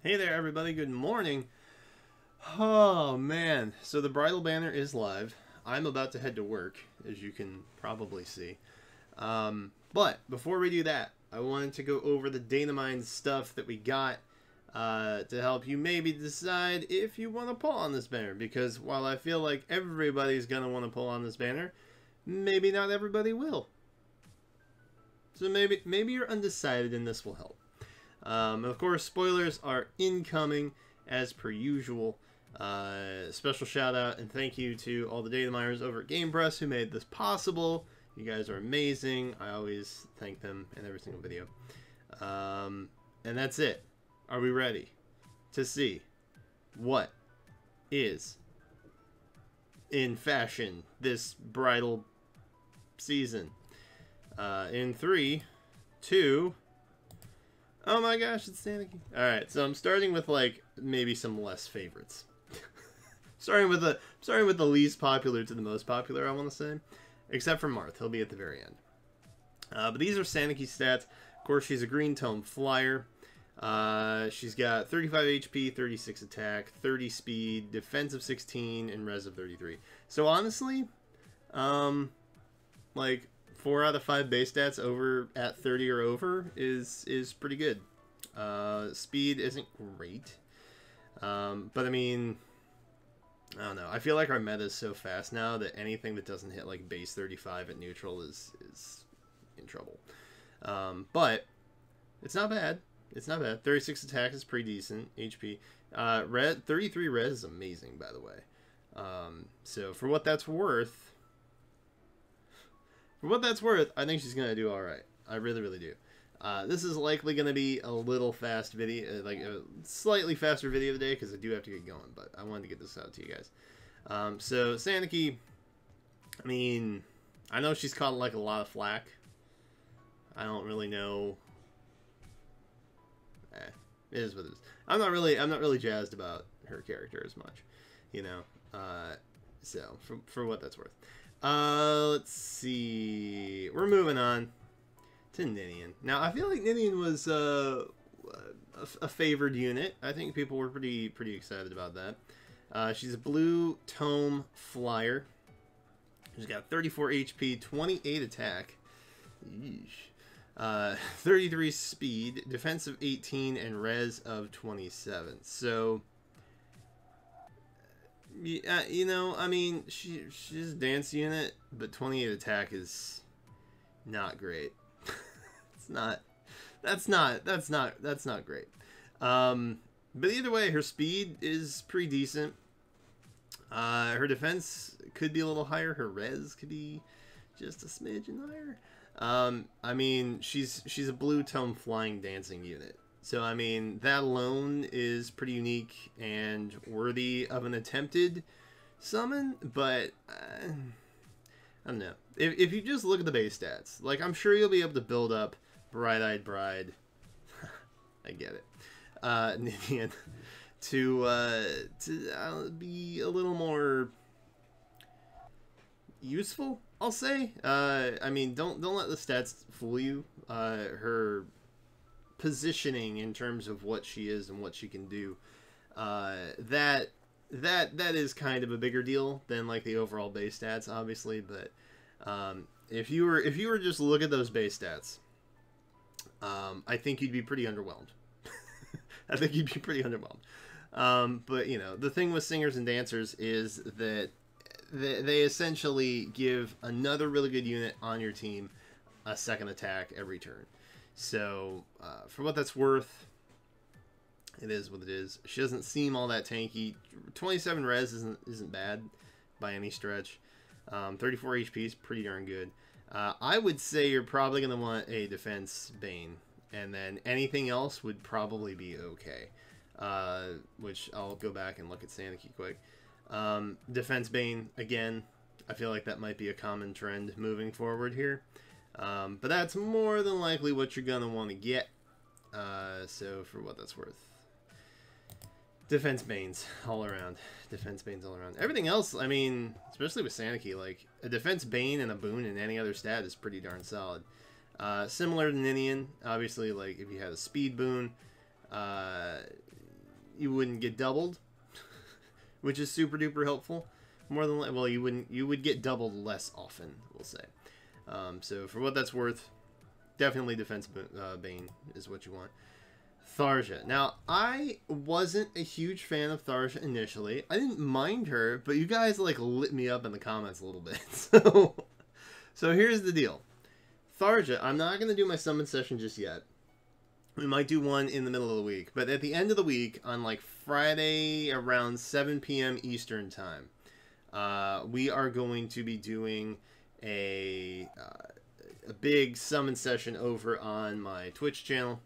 Hey there, everybody. Good morning. Oh, man. So the bridal banner is live. I'm about to head to work, as you can probably see. But before we do that, I wanted to go over the Dynamine stuff that we got to help you maybe decide if you want to pull on this banner. Because while I feel like everybody's going to want to pull on this banner, maybe not everybody will. So maybe you're undecided and this will help. Of course, spoilers are incoming as per usual. Special shout out and thank you to all the data miners over at Game Press who made this possible. You guys are amazing. I always thank them in every single video. And that's it. Are we ready to see what is in fashion this bridal season? In 3, 2... Oh my gosh, it's Sanaki. Alright, so I'm starting with like maybe some less favorites. starting with the least popular to the most popular, I want to say. Except for Marth, he'll be at the very end. But these are Sanaki stats. Of course, she's a green tome flyer. She's got 35 HP, 36 attack, 30 speed, defense of 16, and res of 33. So honestly, like 4 out of 5 base stats over at 30 or over is pretty good. Speed isn't great, but I mean, I don't know. I feel like our meta is so fast now that anything that doesn't hit like base 35 at neutral is in trouble. But it's not bad. It's not bad. 36 attack is pretty decent. HP. 33 res is amazing, by the way. So for what that's worth. For what that's worth, I think she's going to do alright. I really, really do. This is likely going to be a little fast video, like a slightly faster video today, because I do have to get going, but I wanted to get this out to you guys. So, Sanaki, I mean, I know she's caught like a lot of flack. I don't really know. It is what it is. I'm not really jazzed about her character as much, you know. So, for what that's worth. Let's see. We're moving on to Ninian. Now, I feel like Ninian was a favored unit. I think people were pretty excited about that. She's a blue tome flyer. She's got 34 HP, 28 attack. Yeesh. 33 speed, defense of 18, and res of 27. So, you know, I mean, she's a dance unit, but 28 attack is not great. That's not great. But either way, her speed is pretty decent. Her defense could be a little higher. Her res could be just a smidgen higher. I mean, she's a blue tome flying dancing unit. So, I mean, that alone is pretty unique and worthy of an attempted summon, but I don't know. If you just look at the base stats, like, I'm sure you'll be able to build up Bright-Eyed Bride, I get it, Ninian, to be a little more useful, I'll say. I mean, don't let the stats fool you. Her positioning in terms of what she is and what she can do, that is kind of a bigger deal than like the overall base stats, obviously. But if you were just to look at those base stats, I think you'd be pretty underwhelmed. I think you'd be pretty underwhelmed. But you know, the thing with singers and dancers is that they essentially give another really good unit on your team a second attack every turn. So, for what that's worth, it is what it is. She doesn't seem all that tanky. 27 res isn't bad by any stretch. 34 HP is pretty darn good. I would say you're probably going to want a defense Bane, and then anything else would probably be okay. Which I'll go back and look at Sanaki quick. Defense Bane, again, I feel like that might be a common trend moving forward here. But that's more than likely what you're going to want to get. So for what that's worth. Defense Banes all around. Defense Banes all around. Everything else, I mean, especially with Sanaki, like, a Defense Bane and a Boon in any other stat is pretty darn solid. Similar to Ninian, obviously, like, if you had a Speed Boon, you wouldn't get doubled, which is super duper helpful. More than, well, you would get doubled less often, we'll say. So for what that's worth, definitely Defense Bane is what you want. Tharja. Now, I wasn't a huge fan of Tharja initially. I didn't mind her, but you guys like lit me up in the comments a little bit. So here's the deal. Tharja, I'm not going to do my summon session just yet. We might do one in the middle of the week. But at the end of the week, on like Friday around 7 p.m. Eastern time, we are going to be doing a big summon session over on my Twitch channel.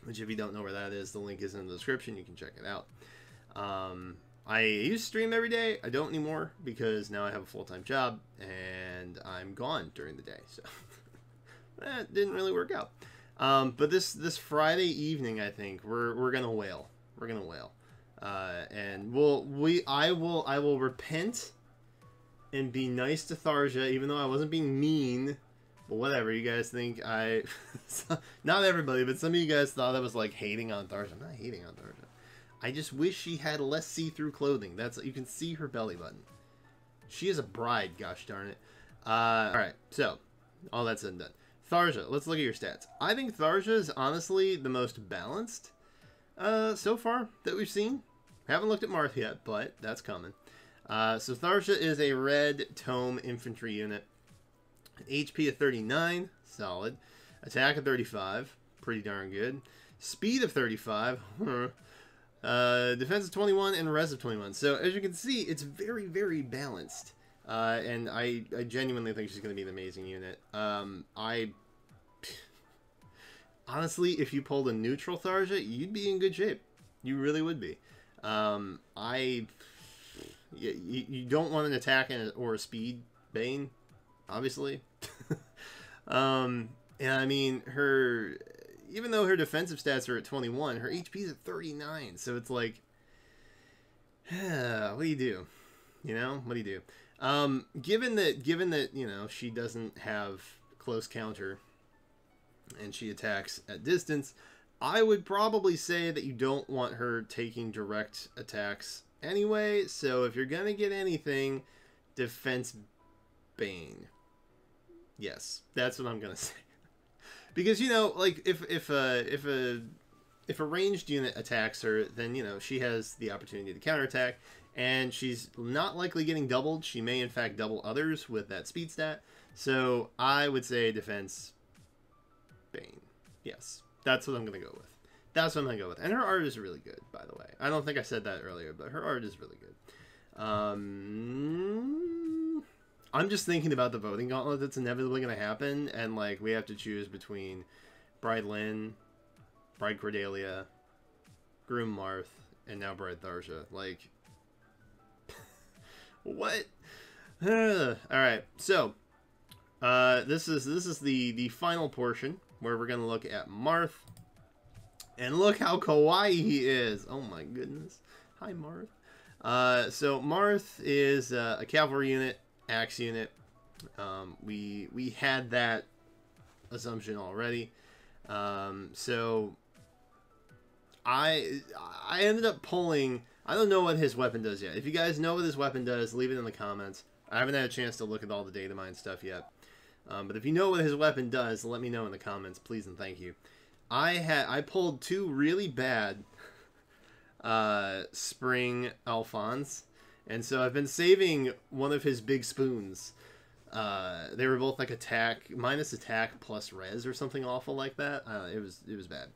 Which, if you don't know where that is, the link is in the description. You can check it out. I used to stream every day. I don't anymore because now I have a full-time job and I'm gone during the day. So that didn't really work out. But this Friday evening, I think we're gonna wail. We're gonna wail, and I will repent and be nice to Tharja, even though I wasn't being mean. But whatever, you guys think not everybody, but some of you guys thought I was like hating on Tharja. I'm not hating on Tharja. I just wish she had less see-through clothing. You can see her belly button. She is a bride, gosh darn it. Alright, so, all that said and done. Tharja, let's look at your stats. I think Tharja is honestly the most balanced so far that we've seen. Haven't looked at Marth yet, but that's coming. So Tharja is a red tome infantry unit. HP of 39, solid. Attack of 35, pretty darn good. Speed of 35, defense of 21, and res of 21. So as you can see, it's very, very balanced. And I genuinely think she's going to be an amazing unit. Honestly, if you pulled a neutral Tharja, you'd be in good shape. You really would be. You don't want an attack or a speed Bane, obviously. And I mean, even though her defensive stats are at 21, her HP is at 39. So it's like, what do you do? You know, what do you do? Given that, you know, she doesn't have close counter and she attacks at distance, I would probably say that you don't want her taking direct attacks anyway. So if you're gonna get anything, defense Bane. Yes, that's what I'm gonna say. Because, you know, like if a ranged unit attacks her, then, you know, she has the opportunity to counterattack, and she's not likely getting doubled. She may in fact double others with that speed stat. So I would say defense Bane. Yes, that's what I'm gonna go with. That's what I'm gonna go with. And her art is really good, by the way. I don't think I said that earlier, but her art is really good. I'm just thinking about the voting gauntlet that's inevitably going to happen, and like we have to choose between Bride Lynn, Bride Cordelia, Groom Marth, and now Bride Tharja. Like, what? All right, so this is the final portion where we're going to look at Marth, and look how kawaii he is. Oh my goodness! Hi, Marth. So Marth is a cavalry unit. Axe unit. We had that assumption already. So I ended up pulling. I don't know what his weapon does yet. If you guys know what his weapon does, leave it in the comments. I haven't had a chance to look at all the data mine stuff yet. But if you know what his weapon does, let me know in the comments, please and thank you. I pulled two really bad Spring Alphonse. And so I've been saving one of his big spoons. They were both like attack minus attack plus res or something awful like that. It was bad.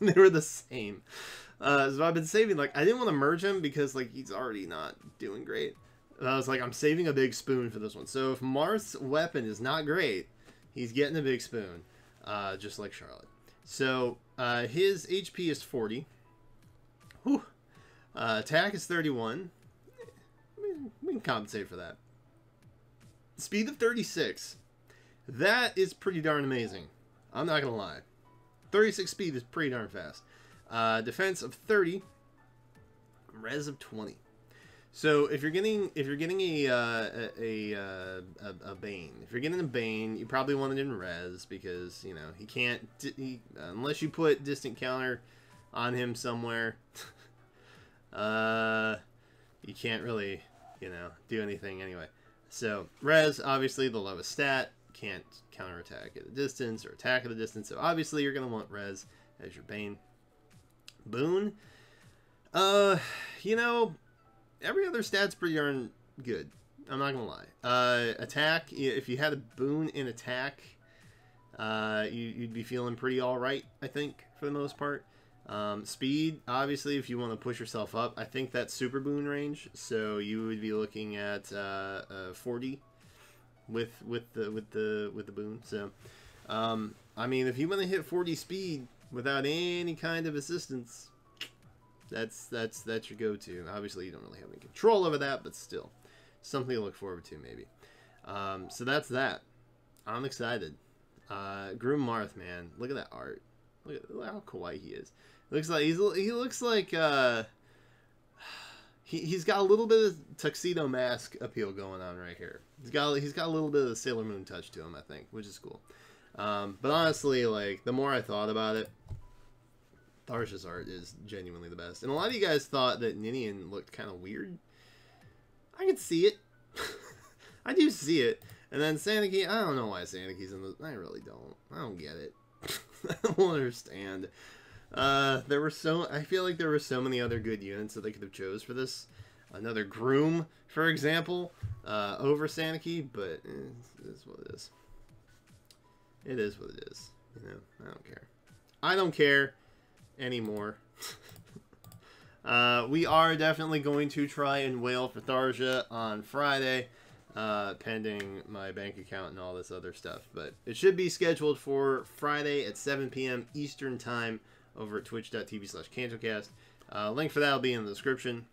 They were the same. So I've been saving, like, I didn't want to merge him because like he's already not doing great. And I was like, I'm saving a big spoon for this one. So if Marth's weapon is not great, he's getting a big spoon, just like Charlotte. So his HP is 40. Whew. Attack is 31. We can compensate for that. Speed of 36. That is pretty darn amazing. I'm not gonna lie. 36 speed is pretty darn fast. Defense of 30. Res of 20. So if you're getting a Bane, if you're getting a Bane, you probably want it in res because, you know, he can't unless you put distant counter on him somewhere. You can't really, you know, do anything anyway. So, res, obviously the lowest stat. Can't counterattack at a distance or attack at a distance. So, obviously, you're going to want res as your bane. Boon. You know, every other stat's pretty darn good. I'm not going to lie. Attack, if you had a boon in attack, you'd be feeling pretty alright, I think, for the most part. Speed, obviously, if you want to push yourself up, I think that's super boon range, so you would be looking at 40 with the boon. So, I mean, if you want to hit 40 speed without any kind of assistance, that's your go-to. Obviously, you don't really have any control over that, but still, something to look forward to, maybe. So that's that. I'm excited. Groom Marth, man, look at that art. Look how kawaii he is. Looks like he looks like he's got a little bit of tuxedo mask appeal going on right here. He's got a little bit of the Sailor Moon touch to him, I think, which is cool. But honestly, like, the more I thought about it, Tharja's art is genuinely the best. And a lot of you guys thought that Ninian looked kind of weird. I can see it. I do see it. And then Sanaki, I don't know why Sanaki's in the... I really don't. I don't get it. I don't understand. I feel like there were so many other good units that they could have chose for this. Another Groom, for example, over Sanaki, but it is what it is. It is what it is. You know, I don't care. I don't care anymore. We are definitely going to try and wail for Tharja on Friday, pending my bank account and all this other stuff. But it should be scheduled for Friday at 7 p.m. Eastern Time over at twitch.tv/KantoCast. Link for that will be in the description.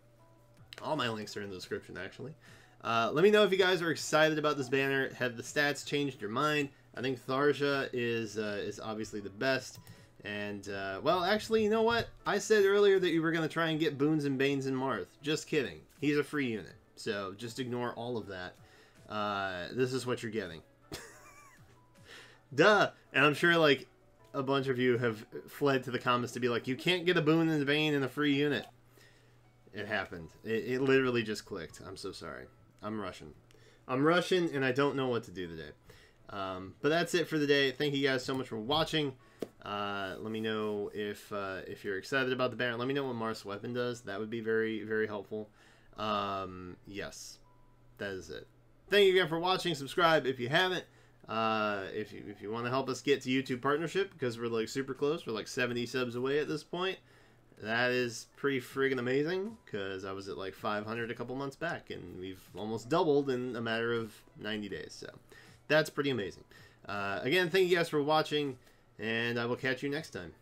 All my links are in the description, actually. Let me know if you guys are excited about this banner. Have the stats changed your mind? I think Tharja is obviously the best. And, well, actually, you know what? I said earlier that you were going to try and get Boons and Banes in Marth. Just kidding. He's a free unit. So, just ignore all of that. This is what you're getting. Duh! And I'm sure, like, a bunch of you have fled to the comments to be like, you can't get a Boon and a Bane in a free unit. It happened. It literally just clicked. I'm so sorry. I'm Russian. I'm Russian, and I don't know what to do today. But that's it for the day. Thank you guys so much for watching. Let me know if you're excited about the banner. Let me know what Marth's weapon does. That would be very, very helpful. Yes, that is it. Thank you again for watching. Subscribe if you haven't. If you want to help us get to YouTube partnership, because we're like super close. We're like 70 subs away at this point. That is pretty friggin' amazing, because I was at like 500 a couple months back, and we've almost doubled in a matter of 90 days. So that's pretty amazing. Again, thank you guys for watching, and I will catch you next time.